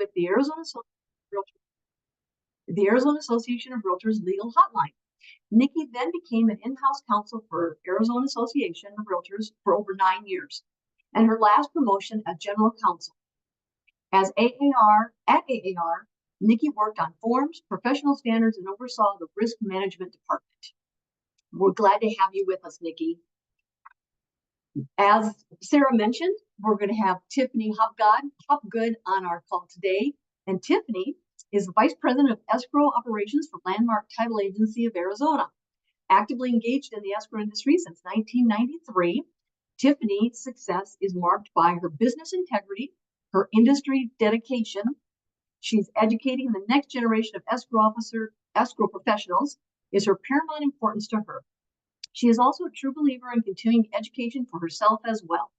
with the Arizona Association of Realtors legal hotline. Nikki then became an in-house counsel for Arizona Association of Realtors for over 9 years, and her last promotion as general counsel. At AAR, Nikki worked on forms, professional standards, and oversaw the risk management department. We're glad to have you with us, Nikki. As Sarah mentioned, we're going to have Tiffany Hopgood on our call today. And Tiffany is the Vice President of Escrow Operations for Landmark Title Agency of Arizona. Actively engaged in the escrow industry since 1993, Tiffany's success is marked by her business integrity, her industry dedication. She's educating the next generation of escrow professionals is her paramount importance to her. She is also a true believer in continuing education for herself as well,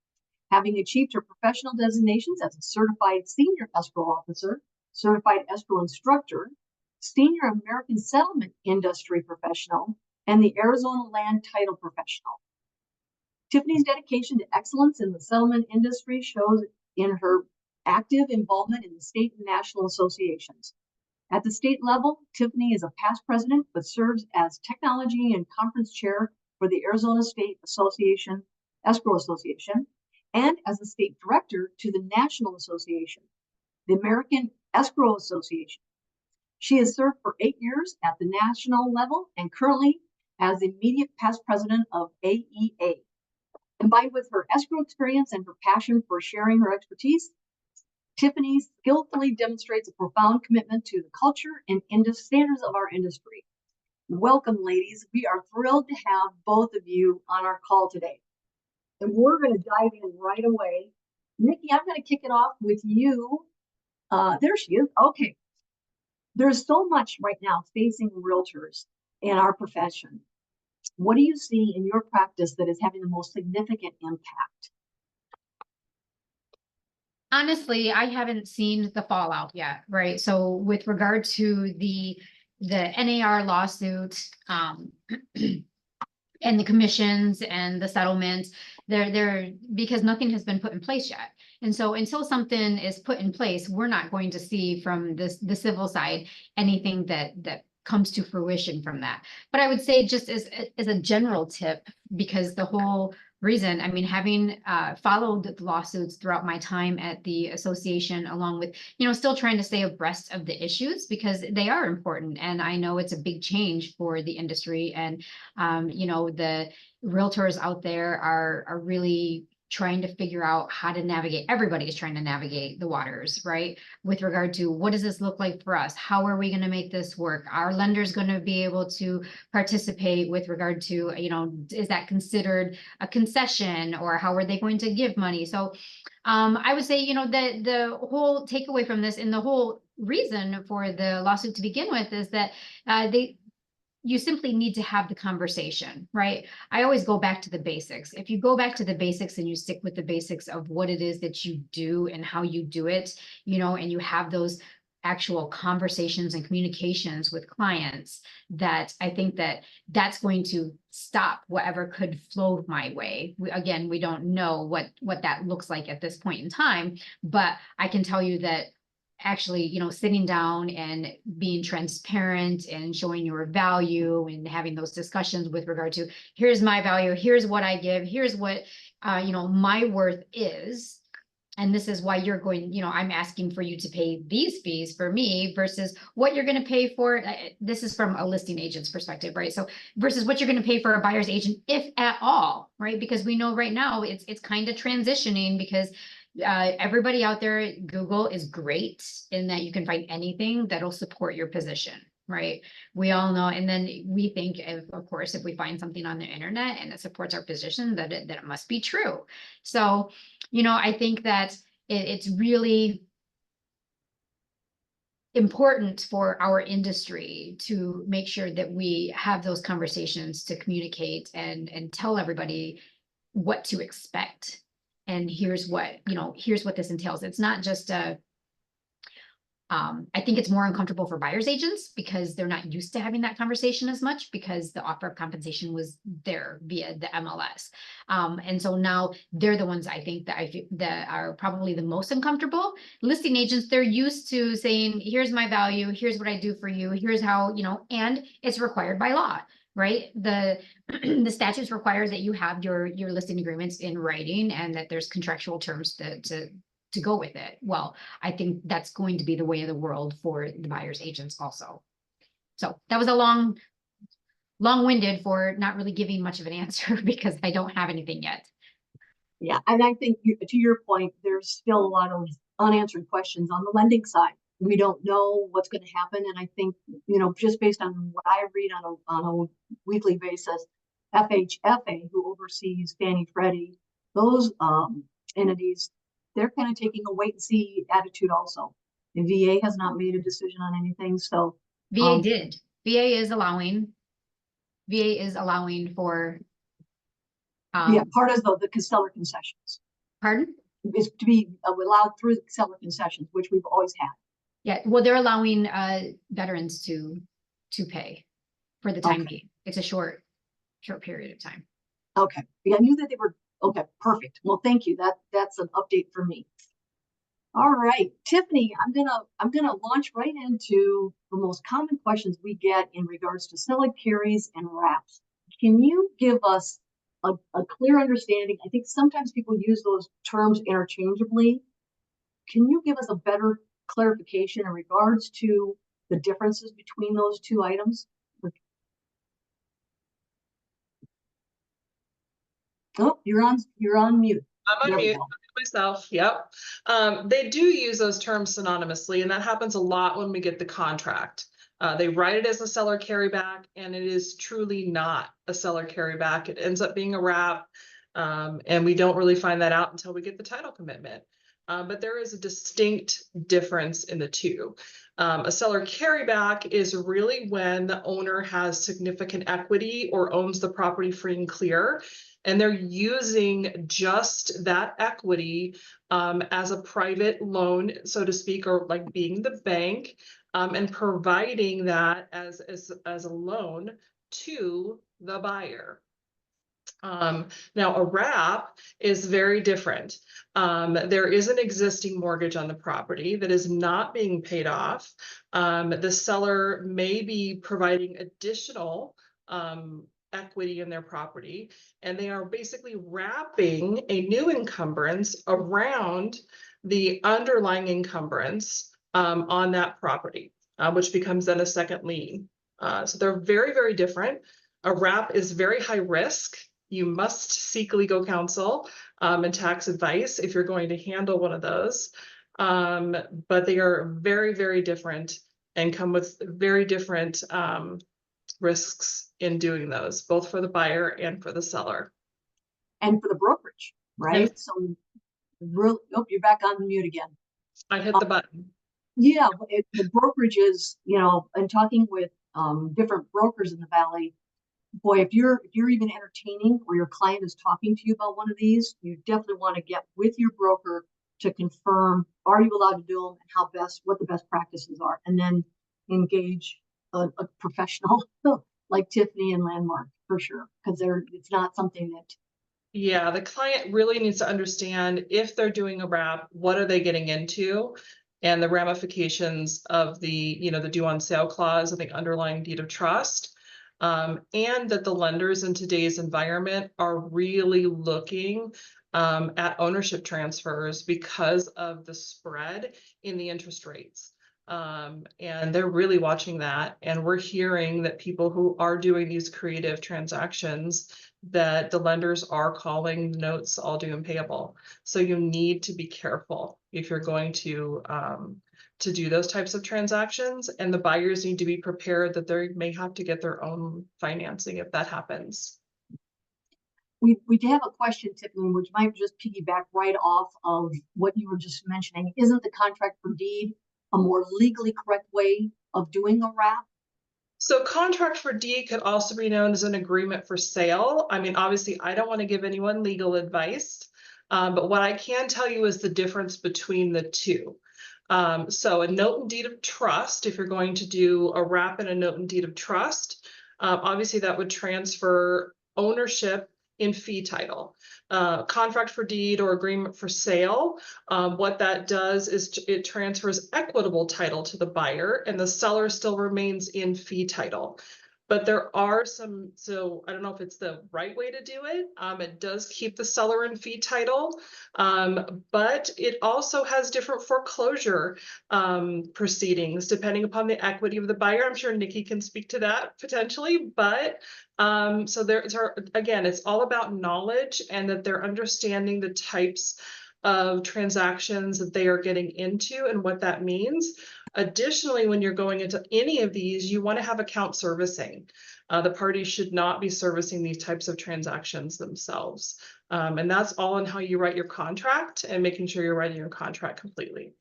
having achieved her professional designations as a certified senior escrow officer, certified escrow instructor, senior American settlement industry professional, and the Arizona land title professional. Tiffany's dedication to excellence in the settlement industry shows in her active involvement in the state and national associations. At the state level, Tiffany is a past president, but serves as technology and conference chair for the Arizona State Escrow Association, and as a state director to the National Association, the American Escrow Association. She has served for 8 years at the national level and currently as the immediate past president of AEA. Combined with her escrow experience and her passion for sharing her expertise, Tiffany skillfully demonstrates a profound commitment to the culture and standards of our industry. Welcome, ladies. We are thrilled to have both of you on our call today. And we're going to dive in right away. Nikki, I'm going to kick it off with you. There she is. Okay. There's so much right now facing realtors in our profession. What do you see in your practice that is having the most significant impact? Honestly, I haven't seen the fallout yet, right? So with regard to the NAR lawsuit and the commissions and the settlements, they're because nothing has been put in place yet. And so until something is put in place, we're not going to see from the civil side anything that comes to fruition from that. But I would say just as a general tip, because the whole reason, I mean, having followed the lawsuits throughout my time at the association, along with, still trying to stay abreast of the issues because they are important. And I know it's a big change for the industry. And, the realtors out there are really trying to figure out how to navigate. Everybody is trying to navigate the waters, right? With regard to what does this look like for us? How are we going to make this work? Are lenders going to be able to participate with regard to, is that considered a concession, or how are they going to give money? So I would say, the whole takeaway from this and the whole reason for the lawsuit to begin with is that you simply need to have the conversation, right? I always go back to the basics. If you go back to the basics and you stick with the basics of what it is that you do and how you do it, and you have those actual conversations and communications with clients, that I think that's going to stop whatever could flow my way. Again, we don't know what that looks like at this point in time, but I can tell you that actually, sitting down and being transparent and showing your value and having those discussions with regard to, here's my value, here's what I give, here's what, my worth is. And this is why you're going, I'm asking for you to pay these fees for me versus what you're going to pay for. This is from a listing agent's perspective, right? So versus what you're going to pay for a buyer's agent, if at all, right? Because we know right now it's kind of transitioning because everybody out there, Google is great in that you can find anything that'll support your position, right? We all know, and then we think, of course, if we find something on the internet and it supports our position, that it must be true. So, I think that it's really important for our industry to make sure that we have those conversations to communicate and tell everybody what to expect. And here's what this entails. It's not just I think it's more uncomfortable for buyer's agents because they're not used to having that conversation as much because the offer of compensation was there via the MLS. And so now they're the ones I think that that are probably the most uncomfortable. Listing agents, they're used to saying, here's my value, here's what I do for you, here's how, and it's required by law, right? The the statutes require that you have your listing agreements in writing and that there's contractual terms to go with it. Well, I think that's going to be the way of the world for the buyer's agents also. So that was a long-winded for not really giving much of an answer because I don't have anything yet. Yeah, and I think to your point, there's still a lot of unanswered questions on the lending side. We don't know what's going to happen, and I think just based on what I read on a weekly basis, FHFA, who oversees Fannie Freddie, those entities, they're kind of taking a wait and see attitude also. The VA has not made a decision on anything, so VA did. VA is allowing for yeah, part of the seller concessions pardon? is to be allowed through the seller concessions, which we've always had. Yeah, well, they're allowing veterans to pay for the time being. It's a short period of time. Okay. Yeah, I knew that they were okay, perfect. Well, thank you. That's an update for me. All right, Tiffany, I'm gonna launch right into the most common questions we get in regards to seller carries and wraps. Can you give us a clear understanding? I think sometimes people use those terms interchangeably. Can you give us a better clarification in regards to the differences between those two items? Oh, you're on mute. I'm There on we mute go. myself. Yep. They do use those terms synonymously, and that happens a lot when we get the contract. They write it as a seller carryback, and it is truly not a seller carryback. It ends up being a wrap, and we don't really find that out until we get the title commitment. But there is a distinct difference in the two. A seller carryback is really when the owner has significant equity or owns the property free and clear, and they're using just that equity as a private loan, so to speak, or like being the bank, and providing that as a loan to the buyer. Now, a wrap is very different. There is an existing mortgage on the property that is not being paid off. The seller may be providing additional equity in their property, and they are basically wrapping a new encumbrance around the underlying encumbrance on that property, which becomes then a second lien. So they're very, very different. A wrap is very high risk. You must seek legal counsel and tax advice if you're going to handle one of those. But they are very, very different and come with very different risks in doing those, both for the buyer and for the seller. And for the brokerage, right? And so, oh, you're back on mute again. I hit the button. Yeah, the brokerage is, and talking with different brokers in the Valley, boy, if you're even entertaining or your client is talking to you about one of these, you definitely want to get with your broker to confirm, are you allowed to do them and what the best practices are, and then engage a professional like Tiffany and Landmark for sure, because it's not something that. Yeah, the client really needs to understand if they're doing a wrap, what are they getting into, and the ramifications of the due on sale clause of the underlying deed of trust. And that the lenders in today's environment are really looking at ownership transfers because of the spread in the interest rates. And they're really watching that. And we're hearing that people who are doing these creative transactions, that the lenders are calling notes all due and payable. So you need to be careful if you're going to do those types of transactions, and the buyers need to be prepared that they may have to get their own financing if that happens. We have a question, Tiffany, which might just piggyback right off of what you were just mentioning. Isn't the contract for deed a more legally correct way of doing a wrap? So contract for deed could also be known as an agreement for sale. I mean, obviously, I don't want to give anyone legal advice, but what I can tell you is the difference between the two. So a note and deed of trust, if you're going to do a wrap and a note and deed of trust, obviously that would transfer ownership in fee title. Contract for deed or agreement for sale, what that does is it transfers equitable title to the buyer, and the seller still remains in fee title. But there are some, so I don't know if it's the right way to do it. It does keep the seller in fee title, but it also has different foreclosure proceedings depending upon the equity of the buyer. I'm sure Nikki can speak to that potentially, but so there's again, it's all about knowledge and that they're understanding the types of transactions that they are getting into and what that means. Additionally, when you're going into any of these, you want to have account servicing. The parties should not be servicing these types of transactions themselves. And that's all in how you write your contract and making sure you're writing your contract completely.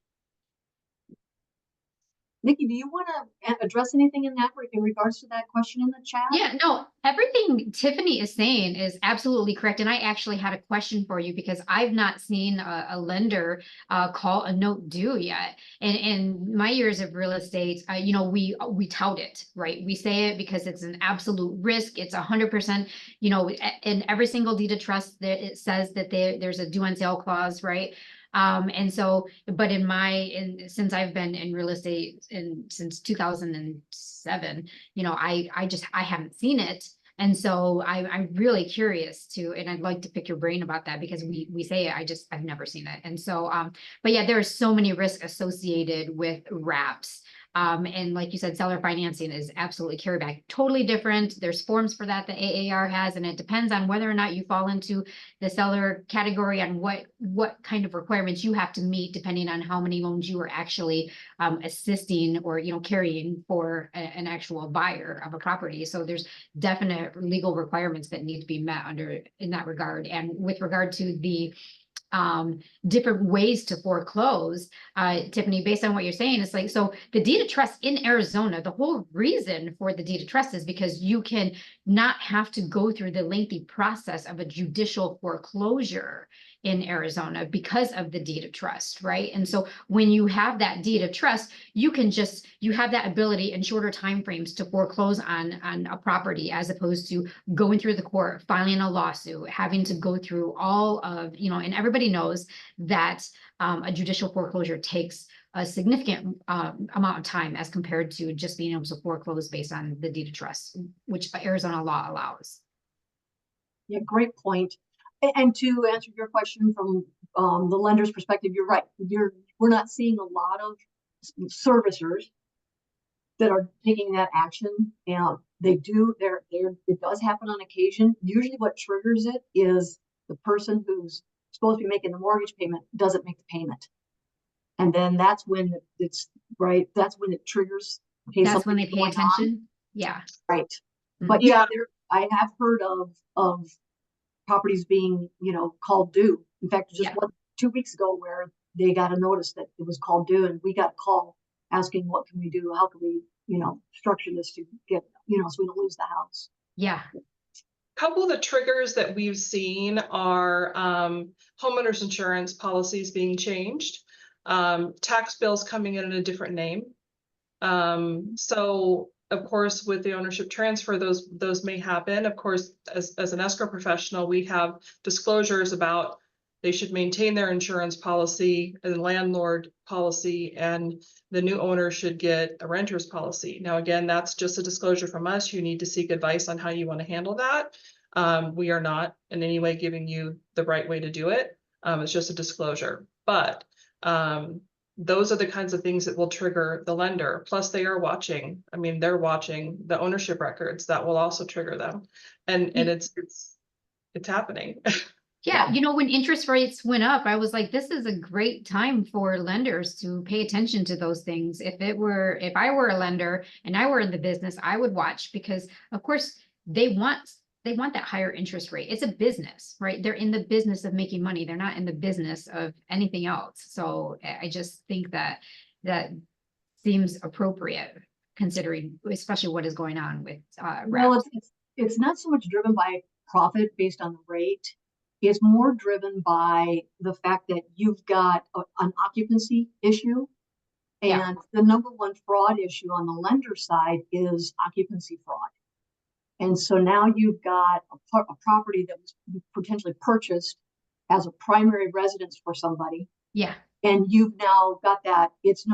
Nikki, do you want to address anything in that in regards to that question in the chat? Yeah, no, everything Tiffany is saying is absolutely correct. And I actually had a question for you because I've not seen a lender call a note due yet. And in my years of real estate, you know, we tout it, right? We say it because it's an absolute risk. It's 100%, you know, in every single deed of trust that it says that there's a due on sale clause, right? And so, but since I've been in real estate since 2007, you know, I haven't seen it. And so I'm really curious and I'd like to pick your brain about that because we say it, I've never seen it. And so, but yeah, there are so many risks associated with wraps. And like you said, seller financing is absolutely carryback, totally different. There's forms for that the AAR has, and it depends on whether or not you fall into the seller category and what kind of requirements you have to meet, depending on how many loans you are actually assisting or, you know, carrying for an actual buyer of a property. So there's definite legal requirements that need to be met in that regard. And with regard to the different ways to foreclose, Tiffany, based on what you're saying, it's like, so the deed of trust in Arizona, the whole reason for the deed of trust is because you can not have to go through the lengthy process of a judicial foreclosure in Arizona because of the deed of trust, right? And so when you have that deed of trust, you have that ability in shorter timeframes to foreclose on a property, as opposed to going through the court, filing a lawsuit, having to go through all of, you know, and everybody knows that a judicial foreclosure takes a significant amount of time as compared to just being able to foreclose based on the deed of trust, which Arizona law allows. Yeah, great point. And to answer your question from the lender's perspective, you're right. We're not seeing a lot of servicers that are taking that action, and they do. It does happen on occasion. Usually, what triggers it is the person who's supposed to be making the mortgage payment doesn't make the payment, and then that's when it's right. That's when it triggers. Okay, that's when they pay attention. Yeah. Right. But yeah, I have heard of properties being, you know, called due. In fact, just 2 weeks ago where they got a notice that it was called due, and we got a call asking what can we do? How can we, you know, structure this to get, you know, so we don't lose the house. Yeah. A couple of the triggers that we've seen are homeowners insurance policies being changed, tax bills coming in a different name. So of course, with the ownership transfer, those may happen. Of course, as an escrow professional, we have disclosures about they should maintain their insurance policy and landlord policy, and the new owner should get a renter's policy. Now, again, that's just a disclosure from us. You need to seek advice on how you want to handle that. We are not in any way giving you the right way to do it. It's just a disclosure, but those are the kinds of things that will trigger the lender. Plus they are watching. I mean, they're watching the ownership records that will also trigger them. And it's happening. Yeah, you know, when interest rates went up, I was like, this is a great time for lenders to pay attention to those things. If I were a lender and I were in the business, I would watch, because of course they want that higher interest rate. It's a business, right? They're in the business of making money. They're not in the business of anything else. So I just think that seems appropriate, considering especially what is going on with well, it's not so much driven by profit based on the rate. It's more driven by the fact that you've got an occupancy issue. Yeah. And the number one fraud issue on the lender side is occupancy fraud. And so now you've got a property that was potentially purchased as a primary residence for somebody. Yeah. And you've now got that, it's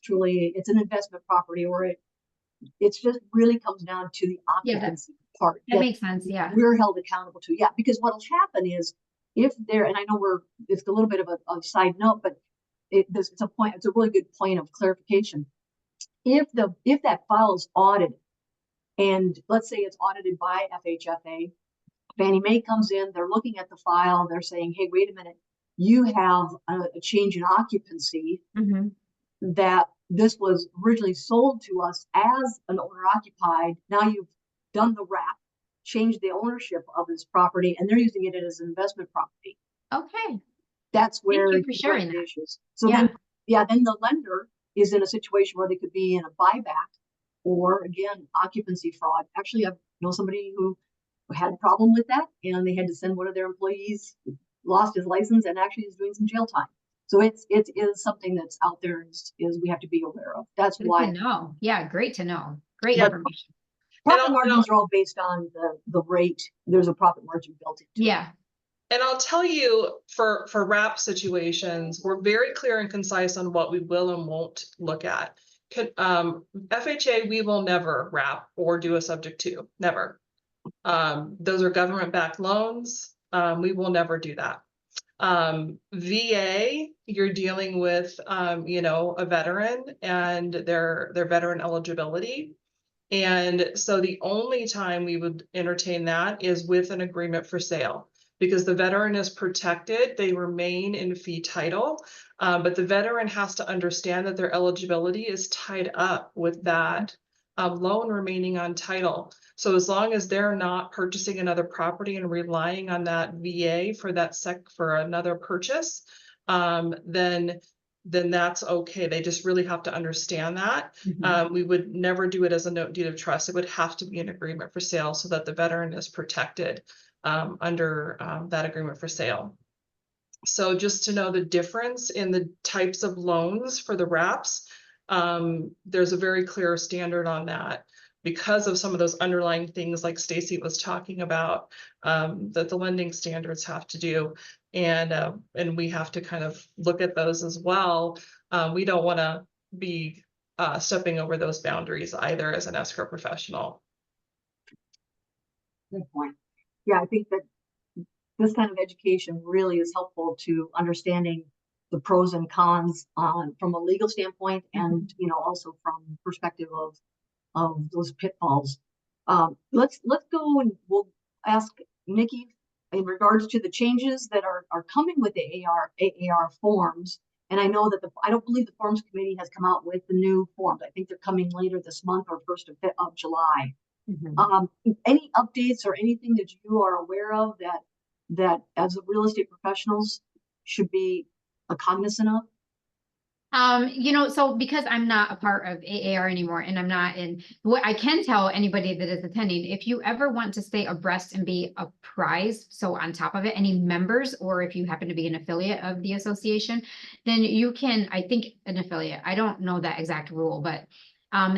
truly, it's an investment property, or it's just really comes down to the occupancy part. That makes sense. Yeah. We're held accountable to. Yeah, because what'll happen is if there, and I know it's a little bit of a side note, but it's a really good point of clarification. If that file is audited, and let's say it's audited by FHFA, Fannie Mae comes in, they're looking at the file, they're saying, hey, wait a minute, you have a change in occupancy, that this was originally sold to us as an owner occupied. Now you've done the wrap, changed the ownership of this property, and they're using it as an investment property. Okay. That's where Thank you for sharing that. issues. So then the lender is in a situation where they could be in a buyback, or again, occupancy fraud. Actually, I know somebody who had a problem with that, and they had to send one of their employees, lost his license, and actually is doing some jail time. So it is something that's out there, is we have to be aware of. That's Good why. to know. Yeah, great to know. Great Yeah. information. Profit margins are all based on the rate. There's a profit margin built into it. And I'll tell you, for wrap situations, we're very clear and concise on what we will and won't look at. FHA, we will never wrap or do a subject to, never. Those are government-backed loans. We will never do that. VA, you're dealing with, a veteran and their veteran eligibility. And so the only time we would entertain that is with an agreement for sale, because the veteran is protected. They remain in fee title, but the veteran has to understand that their eligibility is tied up with that loan remaining on title. So as long as they're not purchasing another property and relying on that VA for for another purchase, then that's okay. They just really have to understand that. We would never do it as a note deed of trust. It would have to be an agreement for sale so that the veteran is protected under that agreement for sale. So just to know the difference in the types of loans for the wraps, there's a very clear standard on that, because of some of those underlying things like Stacy was talking about, that the lending standards have to do. And we have to kind of look at those as well. We don't want to be stepping over those boundaries either as an escrow professional. Good point. Yeah, I think that this kind of education really is helpful to understanding the pros and cons from a legal standpoint, and also from perspective of those pitfalls. Let's go, and we'll ask Nikki in regards to the changes that are coming with the AAR forms. And I know that I don't believe the forms committee has come out with the new forms. I think they're coming later this month or 1st of July. Any updates or anything that you are aware of that as real estate professionals should be cognizant of? So because I'm not a part of AAR anymore, and I'm not in, what I can tell anybody that is attending, if you ever want to stay abreast and be apprised, so on top of it, any members, or if you happen to be an affiliate of the association, then you can, I think an affiliate, I don't know that exact rule, but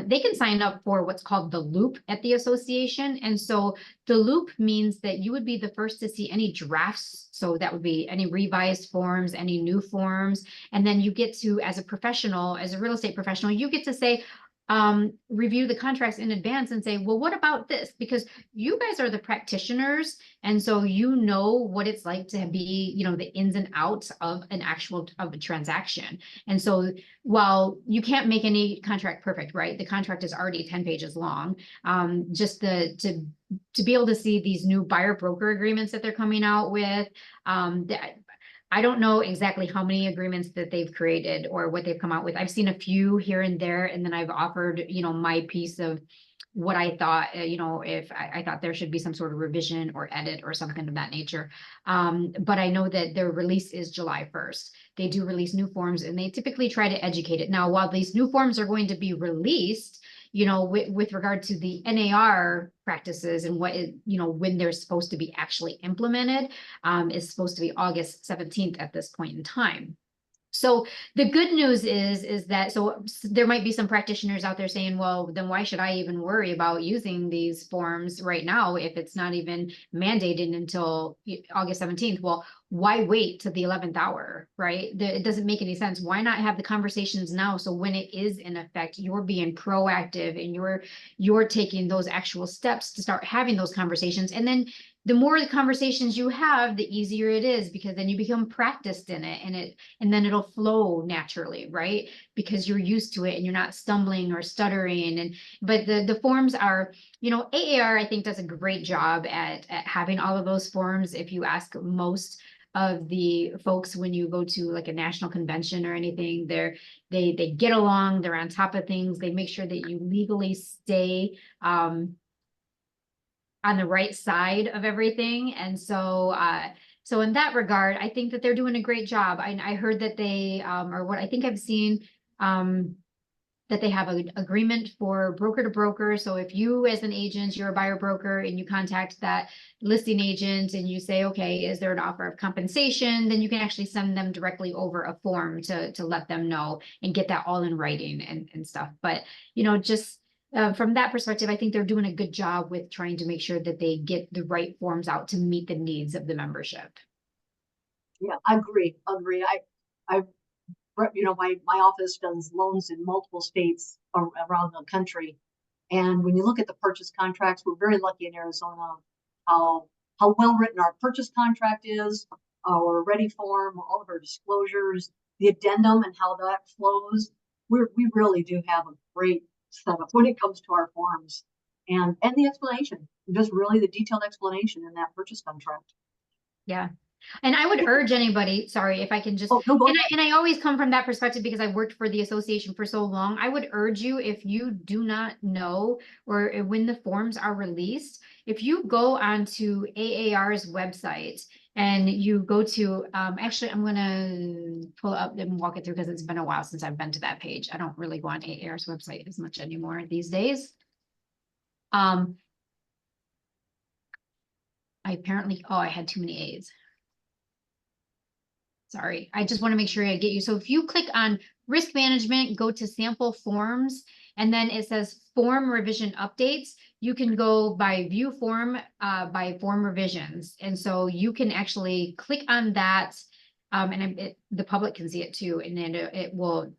they can sign up for what's called the loop at the association. And so the loop means that you would be the first to see any drafts. So that would be any revised forms, any new forms. And then you get to, as a professional, as a real estate professional, you get to say, review the contracts in advance and say, well, what about this? Because you guys are the practitioners. And so you know what it's like to be, the ins and outs of of a transaction. And so while you can't make any contract perfect, right? The contract is already 10 pages long. Just to be able to see these new buyer broker agreements that they're coming out with, I don't know exactly how many agreements that they've created or what they've come out with. I've seen a few here and there, and then I've offered, my piece of what I thought, if I thought there should be some sort of revision or edit or something of that nature. But I know that their release is July 1st. They do release new forms, and they typically try to educate it. Now, while these new forms are going to be released, with regard to the NAR practices and what is, when they're supposed to be actually implemented, is supposed to be August 17th at this point in time. So the good news is that, so there might be some practitioners out there saying, well, then why should I even worry about using these forms right now if it's not even mandated until August 17th? Well, why wait to the 11th hour, right? It doesn't make any sense. Why not have the conversations now? So when it is in effect, you're being proactive and you're taking those actual steps to start having those conversations. And then the more the conversations you have, the easier it is, because then you become practiced in it, and then it'll flow naturally, right? Because you're used to it and you're not stumbling or stuttering. And but the forms are, AAR, I think, does a great job at having all of those forms. If you ask most of the folks when you go to like a national convention or anything, they get along, they're on top of things, they make sure that you legally stay on the right side of everything. And so in that regard, I think that they're doing a great job. I heard that they, or what I think I've seen, that they have an agreement for broker to broker. So if you as an agent, you're a buyer broker and you contact that listing agent and you say, okay, is there an offer of compensation? Then you can actually send them directly over a form to let them know and get that all in writing and stuff. But, just from that perspective, I think they're doing a good job with trying to make sure that they get the right forms out to meet the needs of the membership. Yeah, I agree. I my office does loans in multiple states around the country. And when you look at the purchase contracts, we're very lucky in Arizona how well written our purchase contract is, our ready form, all of our disclosures, the addendum and how that flows. We really do have a great setup when it comes to our forms and the explanation, just really the detailed explanation in that purchase contract. Yeah. And I would urge anybody, sorry, if I can just, Oh, no, and I always come from that perspective because I worked for the association for so long. I would urge you, if you do not know, or when the forms are released, if you go onto AAR's website and you go to, actually, I'm going to pull up and walk it through because it's been a while since I've been to that page. I don't really go on AAR's website as much anymore these days. I apparently, I had too many A's. Sorry, I just want to make sure I get you. So if you click on risk management, go to sample forms, and then it says form revision updates, you can go by view form, by form revisions. And so you can actually click on that, and the public can see it too. And then it will,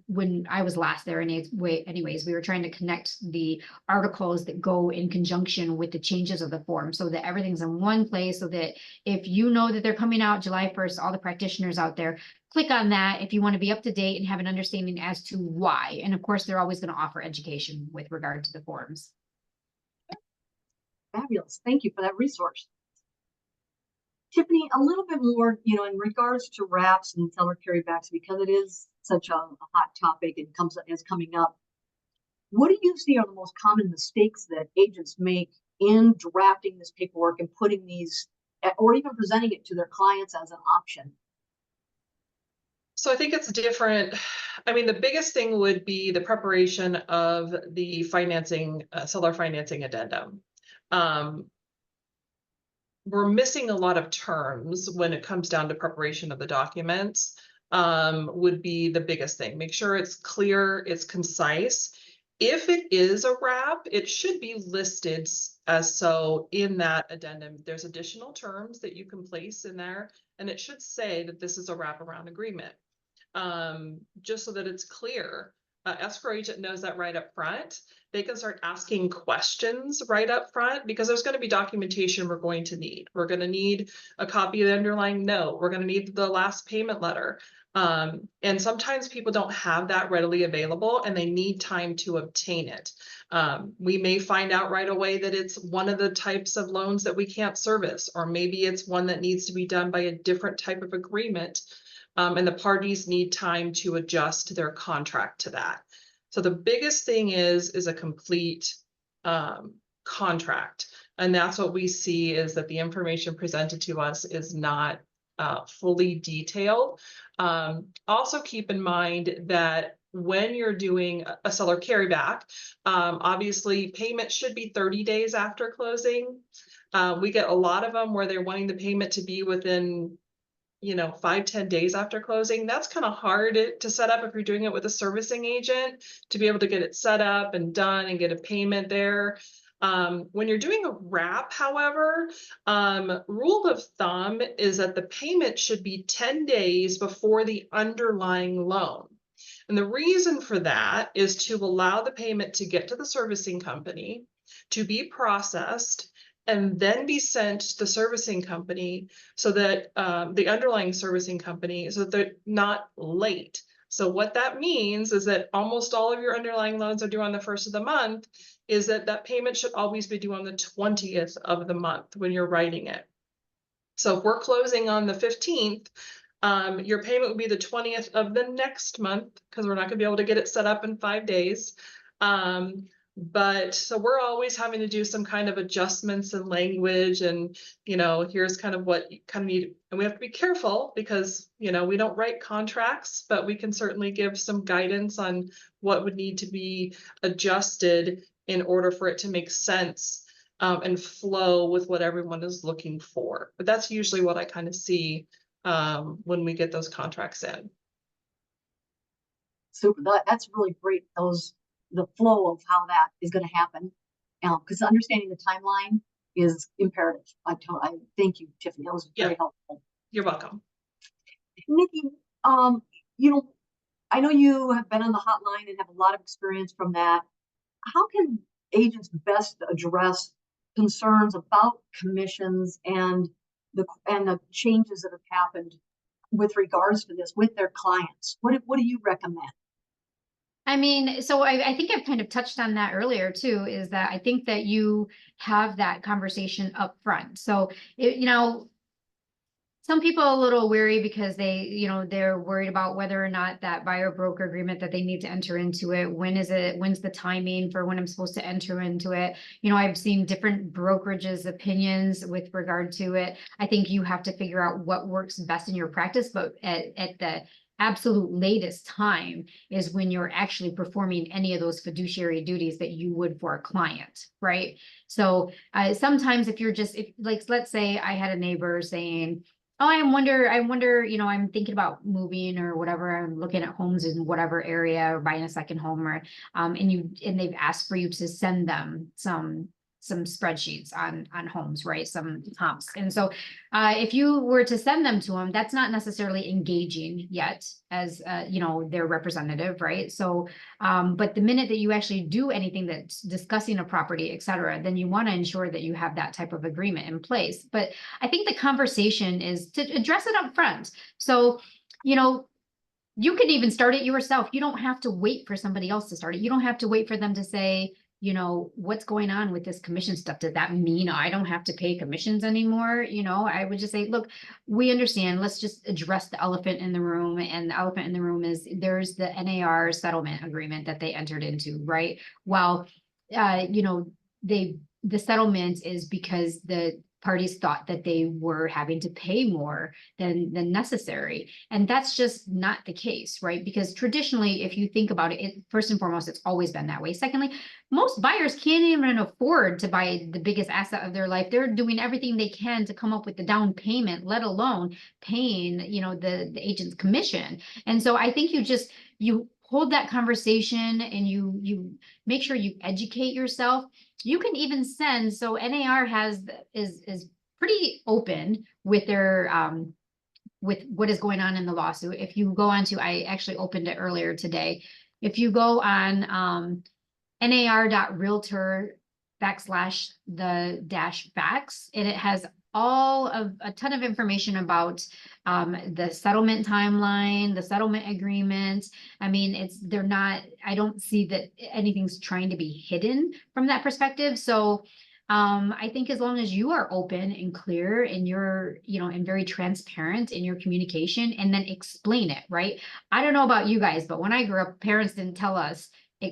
when I was last there, anyways, we were trying to connect the articles that go in conjunction with the changes of the form so that everything's in one place, so that if you know that they're coming out July 1st, all the practitioners out there, click on that if you want to be up to date and have an understanding as to why. And of course, they're always going to offer education with regard to the forms. Fabulous. Thank you for that resource. Tiffany, a little bit more, in regards to wraps and seller carrybacks, because it is such a hot topic and is coming up. What do you see are the most common mistakes that agents make in drafting this paperwork and putting these, or even presenting it to their clients as an option? So I think it's different. I mean, the biggest thing would be the preparation of the financing, seller financing addendum. We're missing a lot of terms when it comes down to preparation of the documents, would be the biggest thing. Make sure it's clear, it's concise. If it is a wrap, it should be listed as so in that addendum. There's additional terms that you can place in there, and it should say that this is a wraparound agreement, just so that it's clear. Escrow agent knows that right up front. They can start asking questions right up front, because there's going to be documentation we're going to need. We're going to need a copy of the underlying note. We're going to need the last payment letter. And sometimes people don't have that readily available and they need time to obtain it. We may find out right away that it's one of the types of loans that we can't service, or maybe it's one that needs to be done by a different type of agreement. And the parties need time to adjust their contract to that. So the biggest thing is a complete contract. And that's what we see, is that the information presented to us is not fully detailed. Also keep in mind that when you're doing a seller carryback, obviously payment should be 30 days after closing. We get a lot of them where they're wanting the payment to be within 5-10 days after closing. That's kind of hard to set up if you're doing it with a servicing agent, to be able to get it set up and done and get a payment there. When you're doing a wrap, however, rule of thumb is that the payment should be 10 days before the underlying loan. And the reason for that is to allow the payment to get to the servicing company, to be processed, and then be sent to the servicing company so that the underlying servicing company, so that they're not late. So what that means is that almost all of your underlying loans are due on the 1st of the month, is that payment should always be due on the 20th of the month when you're writing it. So if we're closing on the 15th, your payment would be the 20th of the next month, because we're not going to be able to get it set up in 5 days. But so we're always having to do some kind of adjustments in language, and here's kind of what you kind of need. And we have to be careful because we don't write contracts, but we can certainly give some guidance on what would need to be adjusted in order for it to make sense and flow with what everyone is looking for. But that's usually what I kind of see when we get those contracts in. Super. That's really great. The flow of how that is going to happen, because understanding the timeline is imperative. I thank you, Tiffany. That was very helpful. You're welcome. Nikki, I know you have been on the hotline and have a lot of experience from that. How can agents best address concerns about commissions and the changes that have happened with regards to this with their clients? What do you recommend? I mean, so I think I've kind of touched on that earlier too, is that I think that you have that conversation up front. So, some people are a little weary because they're worried about whether or not that buyer broker agreement that they need to enter into it. When's the timing for when I'm supposed to enter into it? I've seen different brokerages opinions with regard to it. I think you have to figure out what works best in your practice, but at the absolute latest time is when you're actually performing any of those fiduciary duties that you would for a client, right? So sometimes if let's say I had a neighbor saying, oh, I wonder, I'm thinking about moving or whatever. I'm looking at homes in whatever area or buying a second home, or and they've asked for you to send them some spreadsheets on homes, right? Some comps. And so if you were to send them to them, that's not necessarily engaging yet as their representative, right? So but the minute that you actually do anything that's discussing a property, et cetera, then you want to ensure that you have that type of agreement in place. But I think the conversation is to address it up front. So you can even start it yourself. You don't have to wait for somebody else to start it. You don't have to wait for them to say, what's going on with this commission stuff? Does that mean I don't have to pay commissions anymore? I would just say, look, we understand. Let's just address the elephant in the room. And the elephant in the room is there's the NAR settlement agreement that they entered into, right? Well, the settlement is because the parties thought that they were having to pay more than necessary. And that's just not the case, right? Because traditionally, if you think about it, first and foremost, it's always been that way. Secondly, most buyers can't even afford to buy the biggest asset of their life. They're doing everything they can to come up with the down payment, let alone paying, the agent's commission. And so I think you hold that conversation and you make sure you educate yourself. You can even send, so NAR is pretty open with their with what is going on in the lawsuit. If you go on to, I actually opened it earlier today. If you go on nar.realtor/the-facts, and it has a ton of information about the settlement timeline, the settlement agreement. I mean, I don't see that anything's trying to be hidden from that perspective. So I think as long as you are open and clear and you're, and very transparent in your communication, and then explain it, right? I don't know about you guys, but when I grew up, parents didn't tell us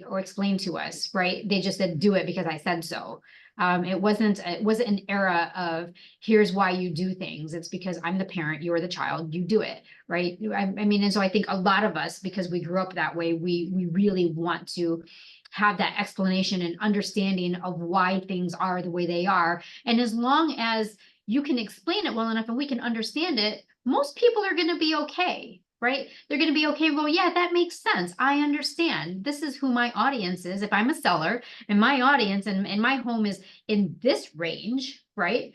or explain to us, right? They just said, do it because I said so. It wasn't an era of here's why you do things. It's because I'm the parent, you're the child, you do it, right? I mean, and so I think a lot of us, because we grew up that way, we really want to have that explanation and understanding of why things are the way they are. And as long as you can explain it well enough and we can understand it, most people are going to be okay, right? They're going to be okay. Well, yeah, that makes sense. I understand. This is who my audience is. If I'm a seller and my audience and my home is in this range, right?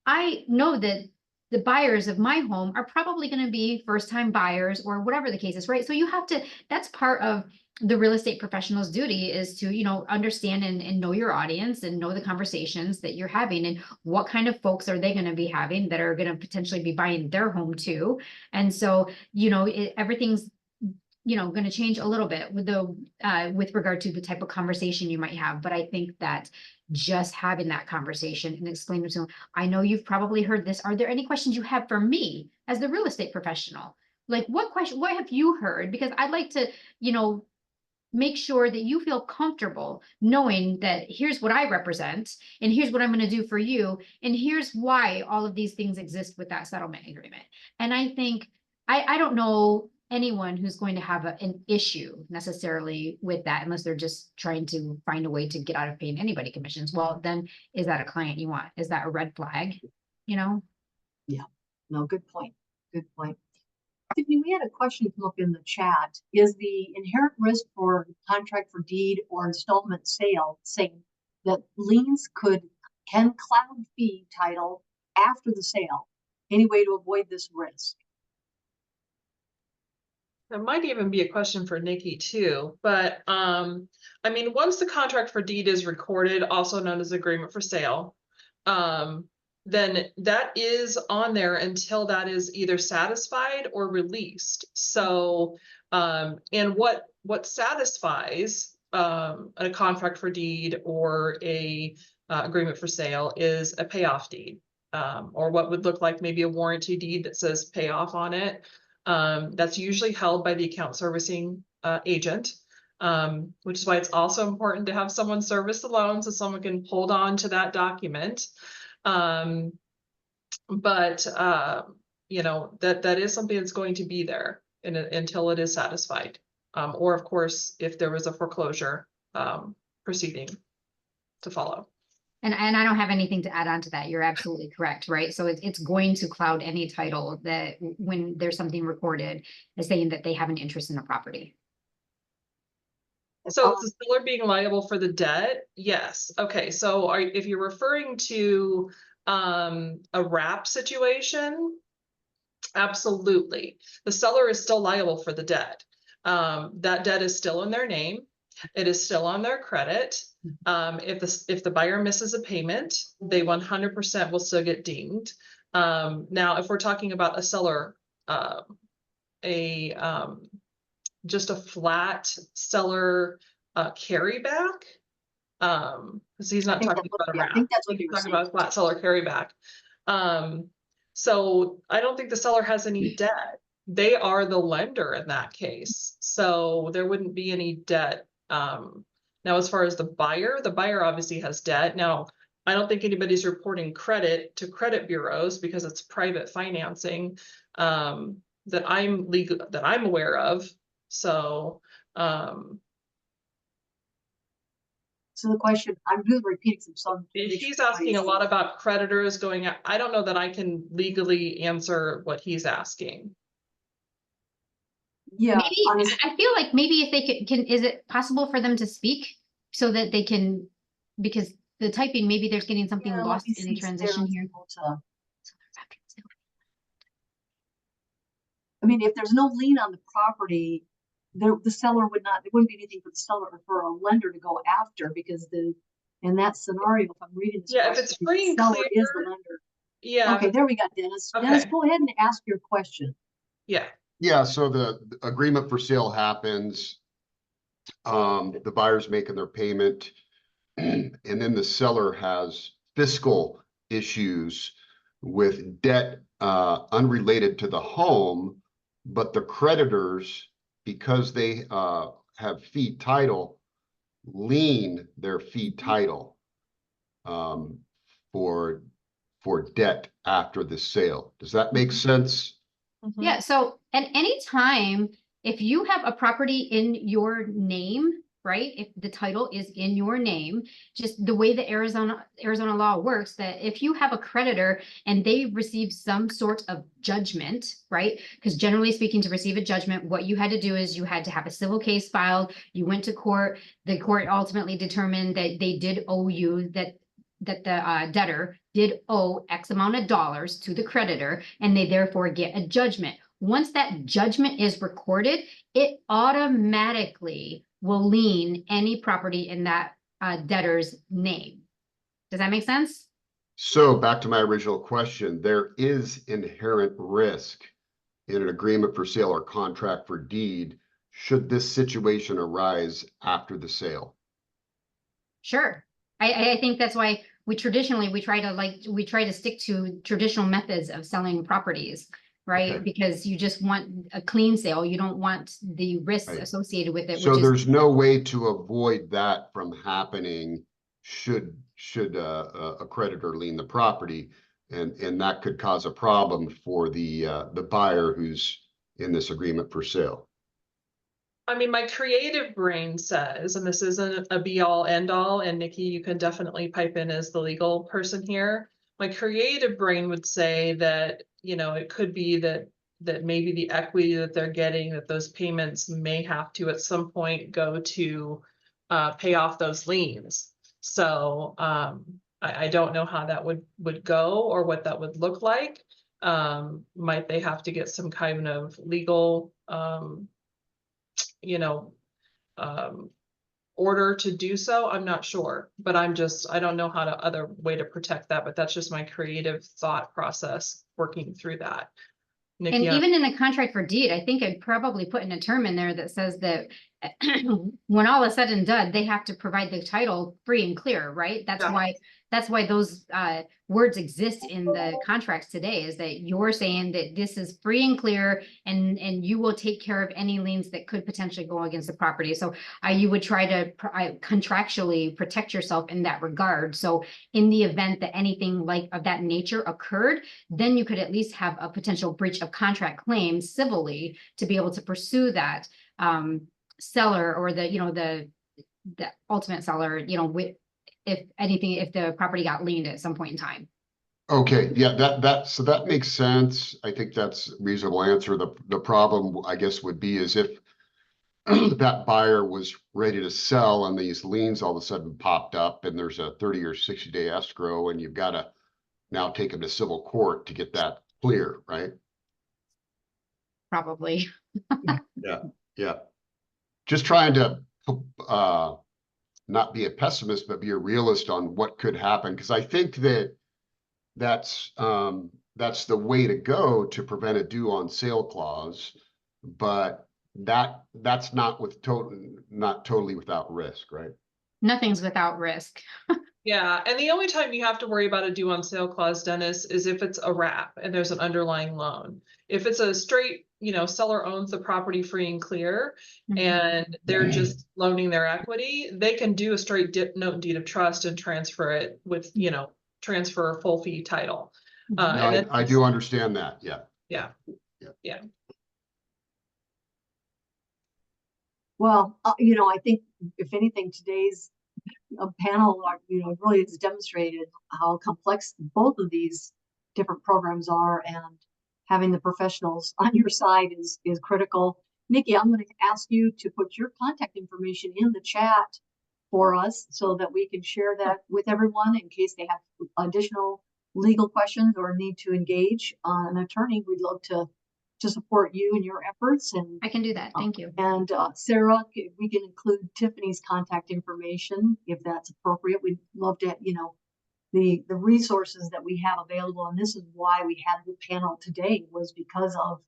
I know that the buyers of my home are probably going to be first-time buyers or whatever the case is, right? So you have to, that's part of the real estate professional's duty is to, understand and know your audience and know the conversations that you're having and what kind of folks are they going to be having that are going to potentially be buying their home too. And so, everything's going to change a little bit with regard to the type of conversation you might have. But I think that just having that conversation and explaining to them, I know you've probably heard this. Are there any questions you have for me as the real estate professional? Like what have you heard? Because I'd like to, make sure that you feel comfortable knowing that here's what I represent and here's what I'm going to do for you. And here's why all of these things exist with that settlement agreement. And I think, I don't know anyone who's going to have an issue necessarily with that unless they're just trying to find a way to get out of paying anybody commissions. Well, then is that a client you want? Is that a red flag? Yeah, no, good point. Good point. Tiffany, we had a question come up in the chat. Is the inherent risk for contract for deed or installment sale saying that liens can cloud fee title after the sale? Any way to avoid this risk? There might even be a question for Nikki too, but I mean, once the contract for deed is recorded, also known as agreement for sale, then that is on there until that is either satisfied or released. So, and what satisfies a contract for deed or a agreement for sale is a payoff deed, or what would look like maybe a warranty deed that says payoff on it. That's usually held by the account servicing agent, which is why it's also important to have someone service the loan so someone can hold on to that document. But that is something that's going to be there until it is satisfied. Or of course, if there was a foreclosure proceeding to follow. And I don't have anything to add on to that. You're absolutely correct, right? So it's going to cloud any title that when there's something recorded as saying that they have an interest in the property. So is the seller being liable for the debt? Yes. Okay. So if you're referring to a wrap situation, absolutely. The seller is still liable for the debt. That debt is still in their name. It is still on their credit. If the buyer misses a payment, they 100% will still get dinged. Now, if we're talking about a seller, just a flat seller carryback, because he's not talking about a wrap. I think that's what he's you're talking saying. about a flat seller carryback. So I don't think the seller has any debt. They are the lender in that case. So there wouldn't be any debt. Now, as far as the buyer obviously has debt. Now, I don't think anybody's reporting credit to credit bureaus because it's private financing that I'm aware of. So, so the question, I'm just repeating some. He's asking a lot about creditors going out. I don't know that I can legally answer what he's asking. Yeah, maybe, I feel like maybe if they can, is it possible for them to speak so that they can, because the typing, maybe there's getting something lost in the transition here. I mean, if there's no lien on the property, the seller there wouldn't be anything for the seller or for a lender to go after because in that scenario, if I'm reading this, if it's free and seller clear, is the lender. Yeah. Okay, there we got Dennis. Okay. Dennis, go ahead and ask your question. Yeah. Yeah, so the agreement for sale happens. The buyer's making their payment, and then the seller has fiscal issues with debt unrelated to the home, but the creditors, because they have fee title, lien their fee title for debt after the sale. Does that make sense? Yeah. So at any time, if you have a property in your name, right? If the title is in your name, just the way the Arizona law works, that if you have a creditor and they receive some sort of judgment, right? Because generally speaking, to receive a judgment, what you had to do is you had to have a civil case filed, you went to court, the court ultimately determined that they did owe you, that the debtor did owe X amount of dollars to the creditor, and they therefore get a judgment. Once that judgment is recorded, it automatically will lien any property in that debtor's name. Does that make sense? So back to my original question, there is inherent risk in an agreement for sale or contract for deed should this situation arise after the sale. Sure. I think that's why we traditionally, we try to stick to traditional methods of selling properties, right? Okay. Because you just want a clean sale. You don't want the risks Right. associated with it, So which is there's no way to avoid that from happening should a creditor lien the property, and that could cause a problem for the buyer who's in this agreement for sale. I mean, my creative brain says, and this isn't a be all end all, and Nikki, you can definitely pipe in as the legal person here. My creative brain would say that, you know, it could be that maybe the equity that they're getting, that those payments may have to at some point go to pay off those liens. So I don't know how that would go or what that would look like. Might they have to get some kind of legal you know, order to do so? I'm not sure, but I don't know how to other way to protect that, but that's just my creative thought process working through that. Nikki, and even in a contract for deed, I think I'd probably put in a term in there that says that when all is said and done, they have to provide the title free and clear, right? That's why those words exist in the contracts today, is that you're saying that this is free and clear, and you will take care of any liens that could potentially go against the property. So you would try to contractually protect yourself in that regard. So in the event that anything like of that nature occurred, then you could at least have a potential breach of contract claim civilly to be able to pursue that seller, or the ultimate seller, if anything, if the property got liened at some point in time. Okay, yeah, so that makes sense. I think that's a reasonable answer. The problem, I guess, would be is if that buyer was ready to sell and these liens all of a sudden popped up and there's a 30 or 60-day escrow, and you've got to now take them to civil court to get that clear, right? Probably. Yeah. Just trying to not be a pessimist, but be a realist on what could happen. Because I think that's the way to go to prevent a due on sale clause, but that's not totally without risk, right? Nothing's without risk. yeah, and the only time you have to worry about a due on sale clause, Dennis, is if it's a wrap and there's an underlying loan. If it's a straight, seller owns the property free and clear, and they're just loaning their equity, they can do a straight note and deed of trust and transfer it with, transfer full fee title. I do understand that. Yeah. Well, I think if anything, today's panel, really has demonstrated how complex both of these different programs are, and having the professionals on your side is critical. Nikki, I'm going to ask you to put your contact information in the chat for us so that we can share that with everyone in case they have additional legal questions or need to engage an attorney. We'd love to support you in your efforts. And I can do that. Thank you. And Sarah, we can include Tiffany's contact information if that's appropriate. We'd love to, the resources that we have available. And this is why we had the panel today, was because of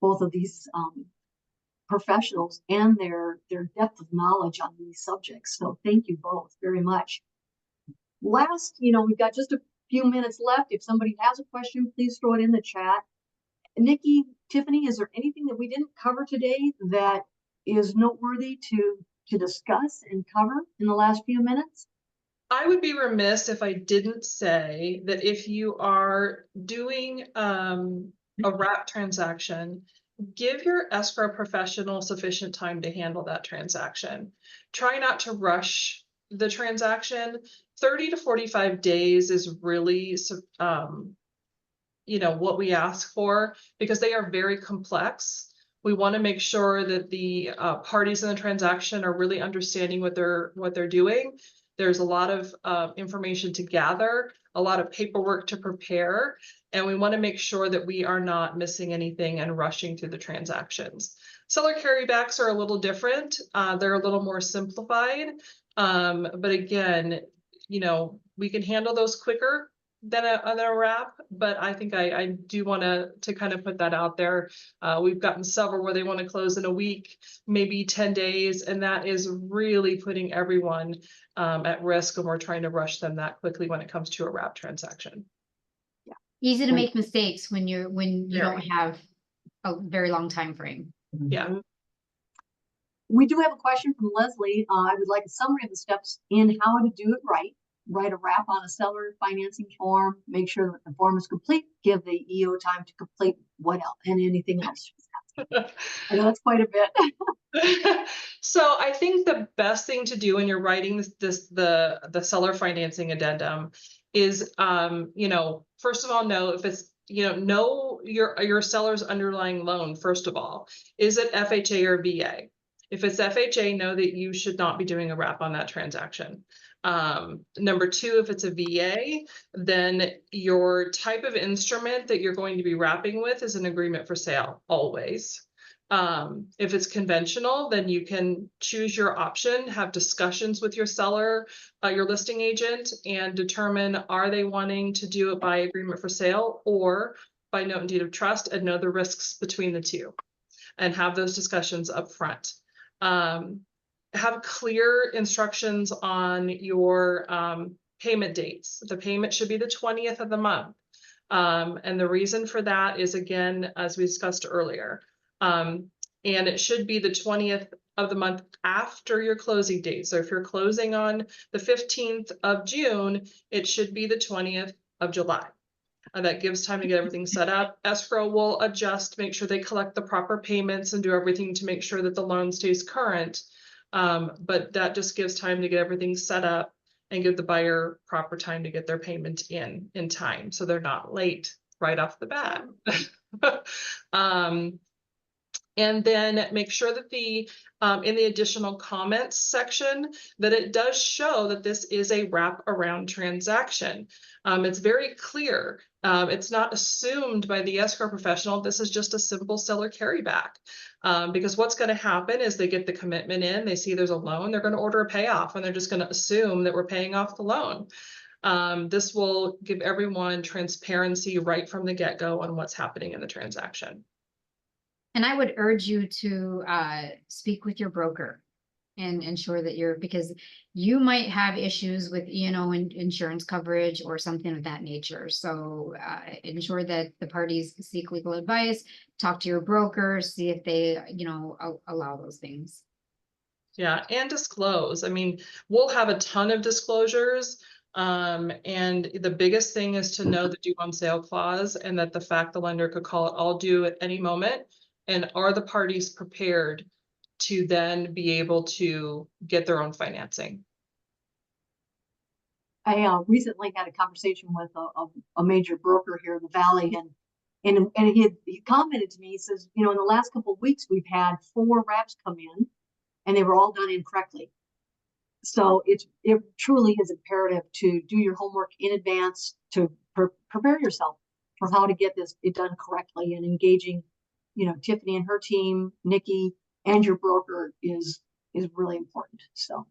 both of these professionals and their depth of knowledge on these subjects. So thank you both very much. Last, we've got just a few minutes left. If somebody has a question, please throw it in the chat. Nikki, Tiffany, is there anything that we didn't cover today that is noteworthy to discuss and cover in the last few minutes? I would be remiss if I didn't say that if you are doing a wrap transaction give your escrow professional sufficient time to handle that transaction. Try not to rush the transaction. 30 to 45 days is really, what we ask for, because they are very complex. We want to make sure that the parties in the transaction are really understanding what they're doing. There's a lot of information to gather, a lot of paperwork to prepare, and we want to make sure that we are not missing anything and rushing through the transactions. Seller carrybacks are a little different. They're a little more simplified. But again, we can handle those quicker than a wrap, but I think I do want to kind of put that out there. We've gotten several where they want to close in a week, maybe 10 days, and that is really putting everyone at risk when we're trying to rush them that quickly when it comes to a wrap transaction. Easy to Right. make mistakes when you don't have a very long time frame. Yeah. We do have a question from Leslie. I would like a summary of the steps in how to do it right. Write a wrap on a seller financing form. Make sure that the form is complete. Give the EO time to complete what else and anything else. I know that's quite a bit. So I think the best thing to do when you're writing the seller financing addendum is, first of all, know if it's, know your seller's underlying loan. First of all, is it FHA or VA? If it's FHA, know that you should not be doing a wrap on that transaction. Number two, if it's a VA, then your type of instrument that you're going to be wrapping with is an agreement for sale, always. If it's conventional, then you can choose your option, have discussions with your seller, your listing agent, and determine, are they wanting to do it by agreement for sale or by note and deed of trust, and know the risks between the two, and have those discussions up front. Have clear instructions on your payment dates. The payment should be the 20th of the month. And the reason for that is, again, as we discussed earlier, and it should be the 20th of the month after your closing date. So if you're closing on the 15th of June, it should be the 20th of July. That gives time to get everything set up. Escrow will adjust, make sure they collect the proper payments and do everything to make sure that the loan stays current. But that just gives time to get everything set up and give the buyer proper time to get their payment in time, so they're not late right off the bat. And then make sure that in the additional comments section, that it does show that this is a wrap around transaction. It's very clear. It's not assumed by the escrow professional. This is just a simple seller carryback. Because what's going to happen is they get the commitment in, they see there's a loan, they're going to order a payoff, and they're just going to assume that we're paying off the loan. This will give everyone transparency right from the get-go on what's happening in the transaction. And I would urge you to speak with your broker and ensure that because you might have issues with insurance coverage or something of that nature. So ensure that the parties seek legal advice, talk to your broker, see if they allow those things. Yeah, and disclose. I mean, we'll have a ton of disclosures. And the biggest thing is to know the due on sale clause, and that the fact the lender could call it all due at any moment. And are the parties prepared to then be able to get their own financing? I recently had a conversation with a major broker here in the Valley, and he commented to me. He says, in the last couple of weeks we've had 4 wraps come in, and they were all done incorrectly. So it truly is imperative to do your homework in advance, to prepare yourself for how to get it done correctly, and engaging Tiffany and her team, Nikki, and your broker is really important. So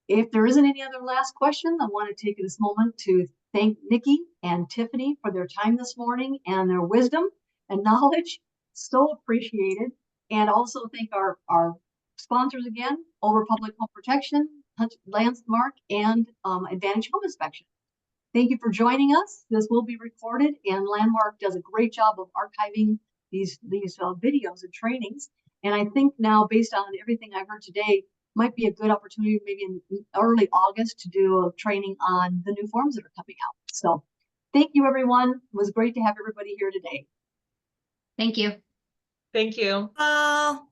if there isn't any other last question, I want to take this moment to thank Nikki and Tiffany for their time this morning and their wisdom and knowledge. So appreciated. And also thank our sponsors again, Over Public Home Protection, Landmark, and Advantage Home Inspection. Thank you for joining us. This will be recorded, and Landmark does a great job of archiving these videos and trainings. And I think now, based on everything I've heard today, might be a good opportunity maybe in early August to do a training on the new forms that are coming out. So thank you, everyone. It was great to have everybody here today. Thank you. Thank you. Paul.